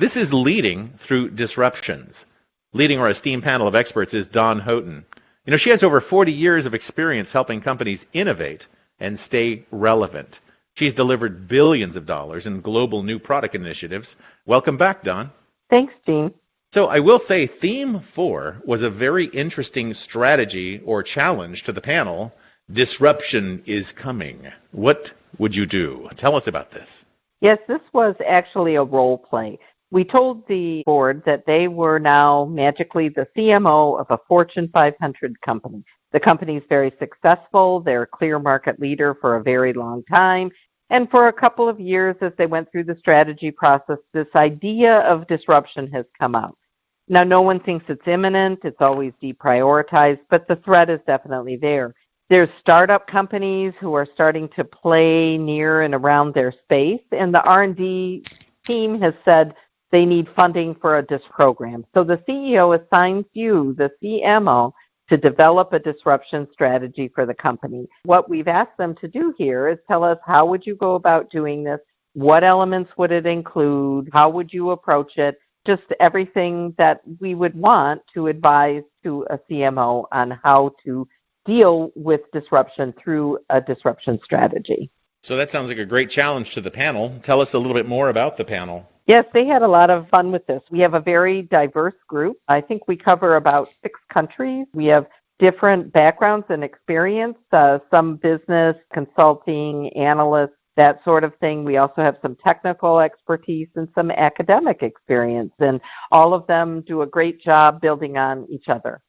This is Leading Through Disruptions. Leading our esteemed panel of experts is Dawn Houghton. She has over 40 years of experience helping companies innovate and stay relevant. She's delivered billions of dollars in global new product initiatives. Welcome back, Dawn. Thanks, Gene. So I will say theme 4 was a very interesting strategy or challenge to the panel. Disruption is coming. What would you do? Tell us about this. Yes, this was actually a role play. We told the board that they were now magically the CMO of a Fortune 500 company. The company is very successful. They're a clear market leader for a very long time. And for a couple of years, as they went through the strategy process, this idea of disruption has come out. Now, no one thinks it's imminent. It's always deprioritized, but the threat is definitely there. There's startup companies who are starting to play near and around their space, and the R&D team has said they need funding for a DIS program. So the CEO assigns you, the CMO, to develop a disruption strategy for the company. What we've asked them to do here is tell us, how would you go about doing this? What elements would it include? How would you approach it? Just everything that we would want to advise to a CMO on how to deal with disruption through a disruption strategy. So that sounds like a great challenge to the panel. Tell us a little bit more about the panel. Yes, they had a lot of fun with this. We have a very diverse group. I think we cover about 6 countries. We have different backgrounds and experience, some business, consulting, analysts, that sort of thing. We also have some technical expertise and some academic experience, and all of them do a great job building on each other.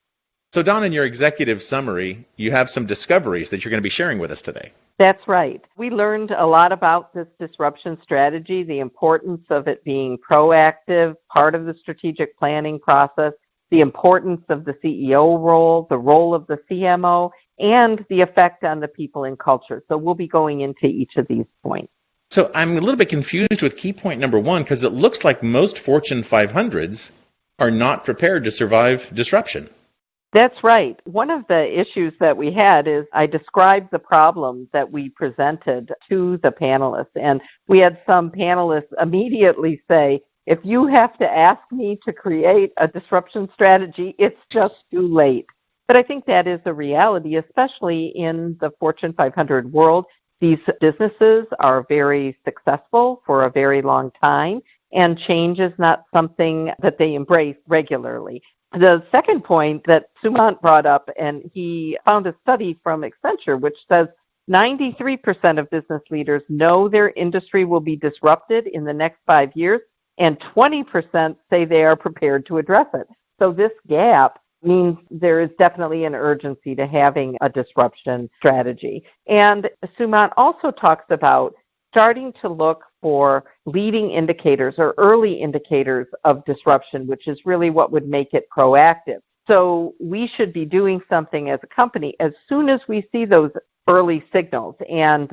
So, Dawn, in your executive summary, you have some discoveries that you're going to be sharing with us today. That's right. We learned a lot about this disruption strategy, the importance of it being proactive, part of the strategic planning process, the importance of the CEO role, the role of the CMO, and the effect on the people and culture. So we'll be going into each of these points. So I'm a little bit confused with key point number 1, because it looks like most Fortune 500s are not prepared to survive disruption. That's right. One of the issues that we had is I described the problem that we presented to the panelists, and we had some panelists immediately say, if you have to ask me to create a disruption strategy, it's just too late. But I think that is a reality, especially in the Fortune 500 world. These businesses are very successful for a very long time, and change is not something that they embrace regularly. The second point that Sumant brought up, and he found a study from Accenture, which says 93% of business leaders know their industry will be disrupted in the next 5 years, and 20% say they are prepared to address it. So this gap means there is definitely an urgency to having a disruption strategy. And Sumant also talks about starting to look for leading indicators or early indicators of disruption, which is really what would make it proactive. So we should be doing something as a company as soon as we see those early signals. And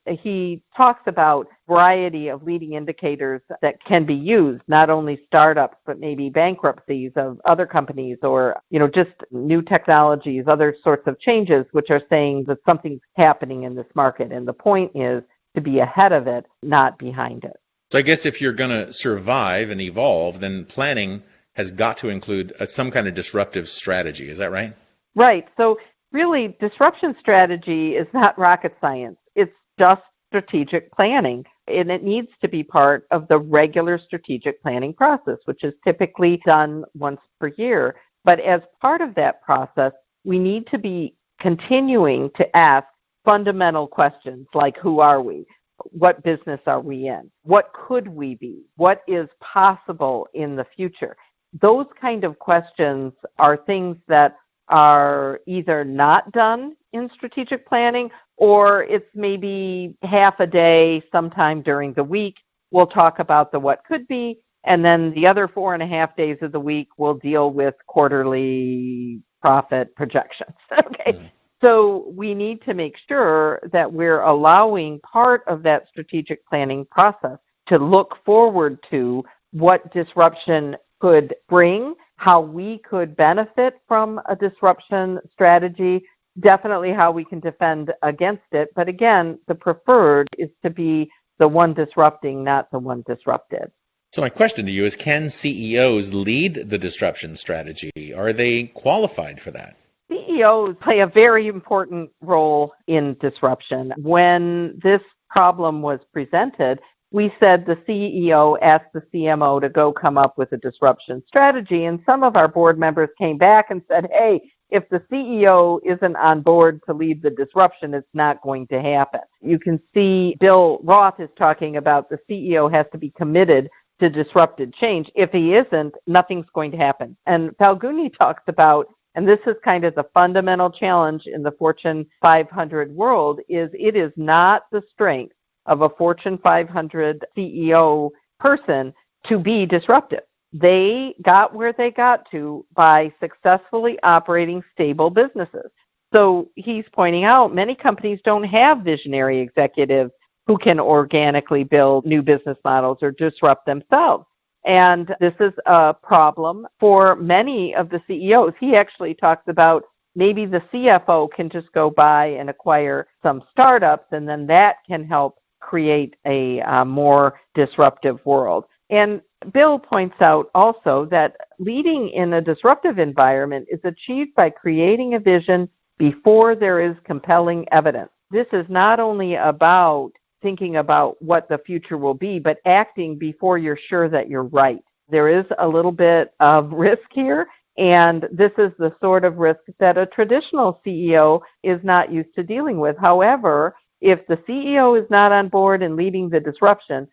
he talks about a variety of leading indicators that can be used, not only startups, but maybe bankruptcies of other companies or, just new technologies, other sorts of changes, which are saying that something's happening in this market. And the point is to be ahead of it, not behind it. So I guess if you're going to survive and evolve, then planning has got to include some kind of disruptive strategy. Is that right? Right. So really, disruption strategy is not rocket science. It's just strategic planning, and it needs to be part of the regular strategic planning process, which is typically done once per year. But as part of that process, we need to be continuing to ask fundamental questions like, who are we? What business are we in? What could we be? What is possible in the future? Those kind of questions are things that are either not done in strategic planning, or it's maybe half a day sometime during the week. We'll talk about the what could be, and then the other 4.5 days of the week we'll deal with quarterly profit projections. Okay. Mm-hmm. So we need to make sure that we're allowing part of that strategic planning process to look forward to what disruption could bring, how we could benefit from a disruption strategy, definitely how we can defend against it. But again, the preferred is to be the one disrupting, not the one disrupted. So my question to you is, can CEOs lead the disruption strategy? Are they qualified for that? CEOs play a very important role in disruption. When this problem was presented, we said the CEO asked the CMO to go come up with a disruption strategy, and some of our board members came back and said, hey, if the CEO isn't on board to lead the disruption, it's not going to happen. You can see Bill Roth is talking about the CEO has to be committed to disrupted change. If he isn't, nothing's going to happen. And Falguni talks about, and this is kind of the fundamental challenge in the Fortune 500 world, is it is not the strength of a Fortune 500 CEO person to be disruptive. They got where they got to by successfully operating stable businesses. So he's pointing out many companies don't have visionary executives who can organically build new business models or disrupt themselves. And this is a problem for many of the CEOs. He actually talks about maybe the CFO can just go by and acquire some startups, and then that can help create a more disruptive world. And Bill points out also that leading in a disruptive environment is achieved by creating a vision before there is compelling evidence. This is not only about thinking about what the future will be, but acting before you're sure that you're right. There is a little bit of risk here, and this is the sort of risk that a traditional CEO is not used to dealing with. However, if the CEO is not on board and leading the disruption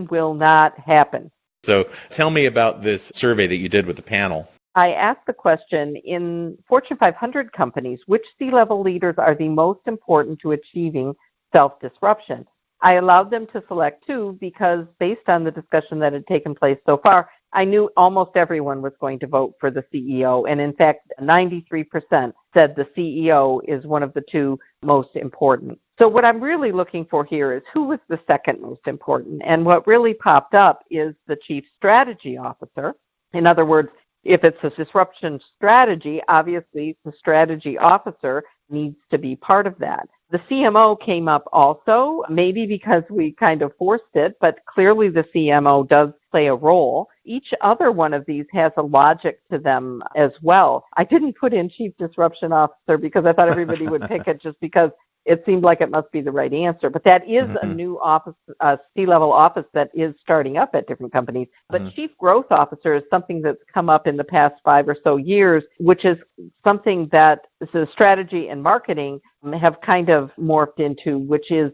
will not happen. So tell me about this survey that you did with the panel. I asked the question, in Fortune 500 companies, which C-level leaders are the most important to achieving self-disruption? I allowed them to select two because based on the discussion that had taken place so far, I knew almost everyone was going to vote for the CEO. And in fact, 93% said the CEO is one of the two most important. So what I'm really looking for here is who was the second most important. And what really popped up is the Chief Strategy Officer. In other words, if it's a disruption strategy, obviously the strategy officer needs to be part of that. The CMO came up also, maybe because we kind of forced it, but clearly the CMO does play a role. Each other one of these has a logic to them as well. I didn't put in Chief Disruption Officer because I thought everybody would pick it just because it seemed like it must be the right answer. But that is a new office, C-level office that is starting up at different companies. But Chief Growth Officer is something that's come up in the past 5 or so years, which is something that the strategy and marketing have kind of morphed into, which is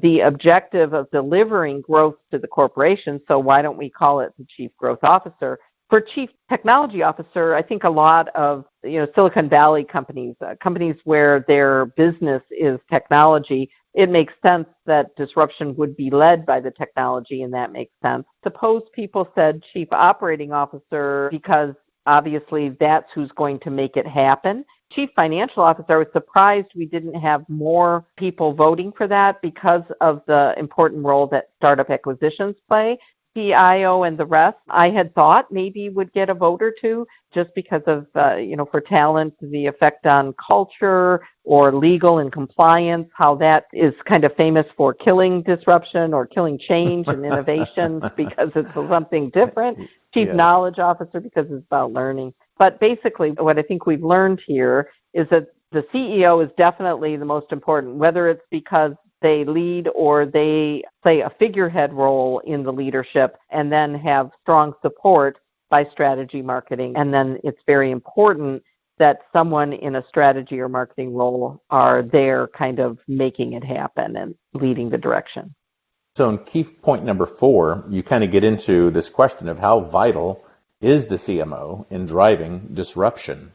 the objective of delivering growth to the corporation. So why don't we call it the Chief Growth Officer? For Chief Technology Officer, I think a lot of Silicon Valley companies, companies where their business is technology, it makes sense that disruption would be led by the technology, and that makes sense. Suppose people said Chief Operating Officer because obviously that's who's going to make it happen. Chief Financial Officer, I was surprised we didn't have more people voting for that because of the important role that startup acquisitions play. CIO and the rest, I had thought maybe would get a vote or two just because of, for talent, the effect on culture or legal and compliance, how that is kind of famous for killing disruption or killing change and innovation because it's something different. Chief Knowledge Officer because it's about learning. But basically what I think we've learned here is that the CEO is definitely the most important, whether it's because they lead or they play a figurehead role in the leadership and then have strong support by strategy marketing. And then it's very important that someone in a strategy or marketing role are there kind of making it happen and leading the direction. So in key point number 4, you kind of get into this question of how vital is the CMO in driving disruption?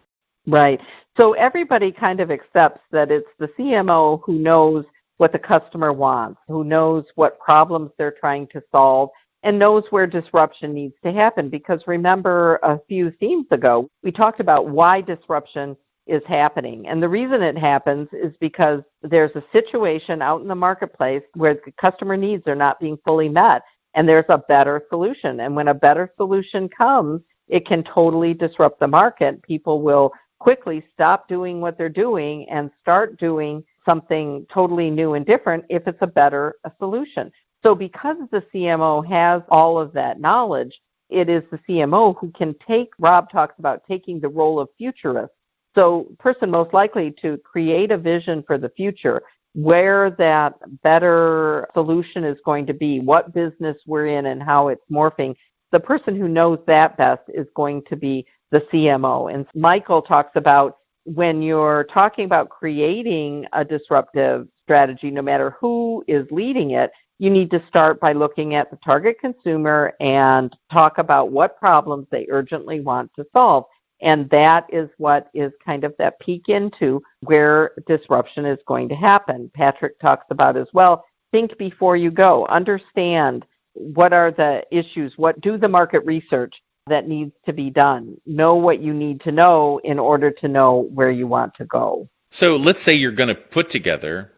Right. So everybody kind of accepts that it's the CMO who knows what the customer wants, who knows what problems they're trying to solve, and knows where disruption needs to happen. Because remember, a few themes ago, we talked about why disruption is happening. And the reason it happens is because there's a situation out in the marketplace where the customer needs are not being fully met, and there's a better solution. And when a better solution comes, it can totally disrupt the market. People will quickly stop doing what they're doing and start doing something totally new and different if it's a better solution. So because the CMO has all of that knowledge, it is the CMO who can take, Rob talks about taking the role of futurist. So person most likely to create a vision for the future, where that better solution is going to be, what business we're in and how it's morphing. The person who knows that best is going to be the CMO. And Michael talks about when you're talking about creating a disruptive strategy, no matter who is leading it, you need to start by looking at the target consumer and talk about what problems they urgently want to solve. And that is what is kind of that peek into where disruption is going to happen. Patrick talks about as well, think before you go. Understand what are the issues, what do the market research that needs to be done. Know what you need to know in order to know where you want to go. So let's say you're going to put together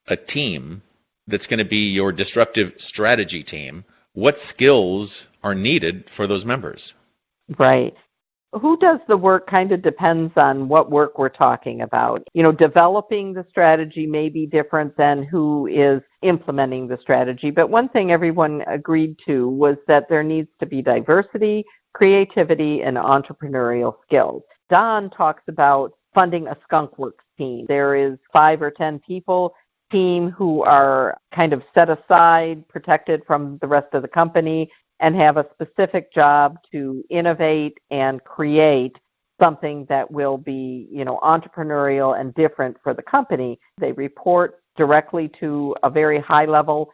a team that's going to be your disruptive strategy team. What skills are needed for those members? Right. Who does the work kind of depends on what work we're talking about. You know, developing the strategy may be different than who is implementing the strategy. But one thing everyone agreed to was that there needs to be diversity, creativity, and entrepreneurial skills. Don talks about funding a skunk works team. There is 5 or 10 people team who are kind of set aside, protected from the rest of the company, and have a specific job to innovate and create something that will be, you know, entrepreneurial and different for the company. They report directly to a very high-level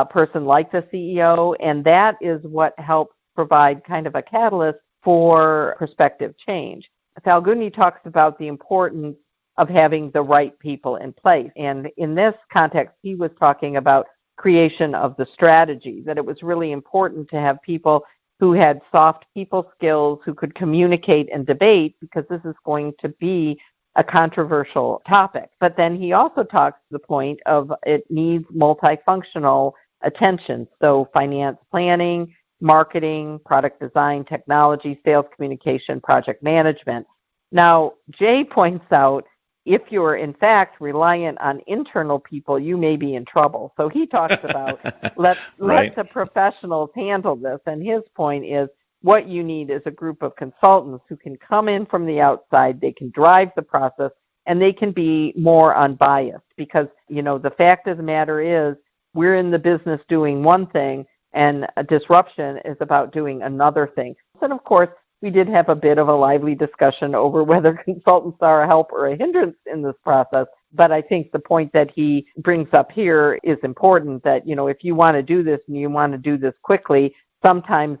person like the CEO, and that is what helps provide kind of a catalyst for prospective change. Falguni talks about the importance of having the right people in place. And in this context, he was talking about creation of the strategy, that it was really important to have people who had soft people skills, who could communicate and debate, because this is going to be a controversial topic. But then he also talks to the point of it needs multifunctional attention. So finance planning, marketing, product design, technology, sales communication, project management. Now, Jay points out, if you're in fact reliant on internal people, you may be in trouble. So he talks about let the professionals handle this. And his point is what you need is a group of consultants who can come in from the outside, they can drive the process, and they can be more unbiased. Because, you know, the fact of the matter is we're in the business doing one thing, and a disruption is about doing another thing. And of course, we did have a bit of a lively discussion over whether consultants are a help or a hindrance in this process. But I think the point that he brings up here is important, that, you know, if you want to do this and you want to do this quickly, sometimes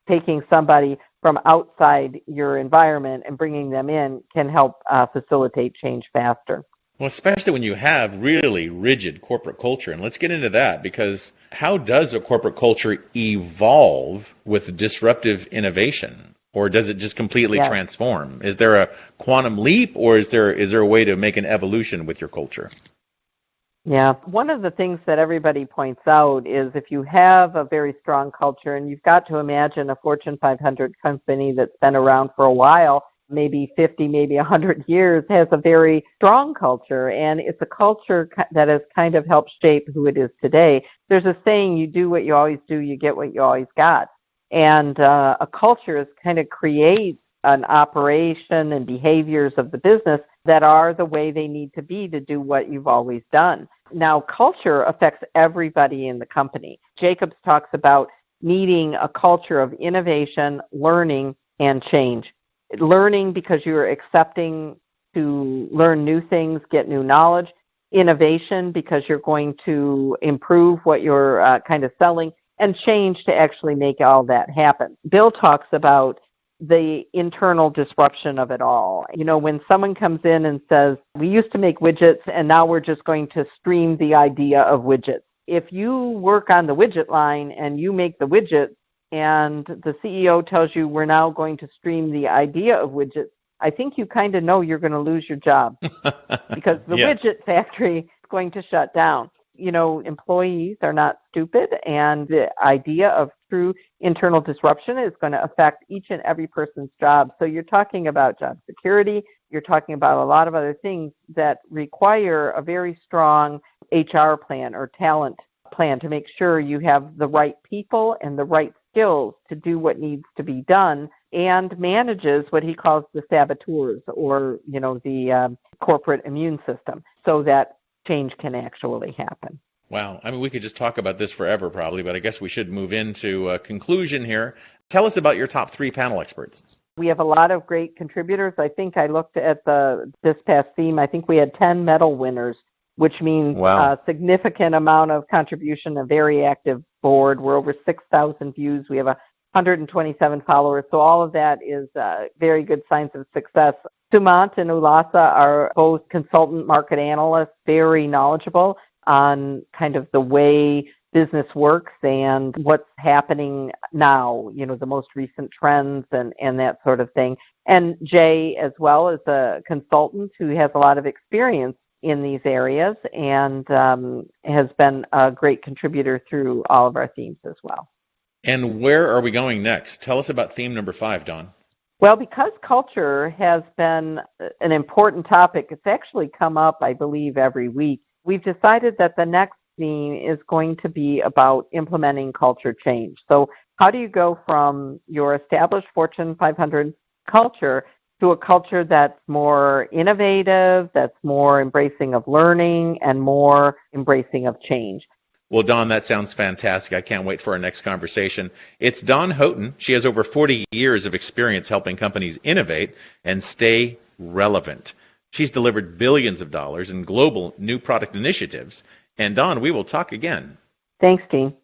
taking somebody from outside your environment and bringing them in can help facilitate change faster. Well, especially when you have really rigid corporate culture. And let's get into that, because how does a corporate culture evolve with disruptive innovation? Or does it just completely transform? Is there a quantum leap, or is there a way to make an evolution with your culture? Yeah. One of the things that everybody points out is if you have a very strong culture, and you've got to imagine a Fortune 500 company that's been around for a while, maybe 50, maybe 100 years, has a very strong culture. And it's a culture that has kind of helped shape who it is today. There's a saying, you do what you always do, you get what you always got. And a culture is kind of creates an operation and behaviors of the business that are the way they need to be to do what you've always done. Now, culture affects everybody in the company. Jacobs talks about needing a culture of innovation, learning, and change. Learning because you're accepting to learn new things, get new knowledge. Innovation because you're going to improve what you're kind of selling. And change to actually make all that happen. Bill talks about the internal disruption of it all. You know, when someone comes in and says, we used to make widgets and now we're just going to stream the idea of widgets. If you work on the widget line and you make the widget and the CEO tells you we're now going to stream the idea of widgets, I think you kind of know you're going to lose your job because the widget factory is going to shut down. You know, employees are not stupid, and the idea of true internal disruption is going to affect each and every person's job. So you're talking about job security. You're talking about a lot of other things that require a very strong HR plan or talent plan to make sure you have the right people and the right skills to do what needs to be done, and manages what he calls the saboteurs, or the corporate immune system, so that change can actually happen. Wow. I mean, we could just talk about this forever probably, but I guess we should move into a conclusion here. Tell us about your top 3 panel experts. We have a lot of great contributors. I think I looked at this past theme. I think we had 10 medal winners, which means a significant amount of contribution, a very active board. We're over 6,000 views. We have 127 followers. So all of that is very good signs of success. Sumant and Ulasa are both consultant market analysts, very knowledgeable on kind of the way business works and what's happening now, the most recent trends and that sort of thing. And Jay, as well, is a consultant who has a lot of experience in these areas and has been a great contributor through all of our themes as well. And where are we going next? Tell us about theme number 5, Dawn. Well, because culture has been an important topic, it's actually come up, I believe, every week. We've decided that the next theme is going to be about implementing culture change. So how do you go from your established Fortune 500 culture to a culture that's more innovative, that's more embracing of learning, and more embracing of change? Well, Dawn, that sounds fantastic. I can't wait for our next conversation. It's Dawn Houghton. She has over 40 years of experience helping companies innovate and stay relevant. She's delivered billions of dollars in global new product initiatives. And Dawn, we will talk again. Thanks, Gene.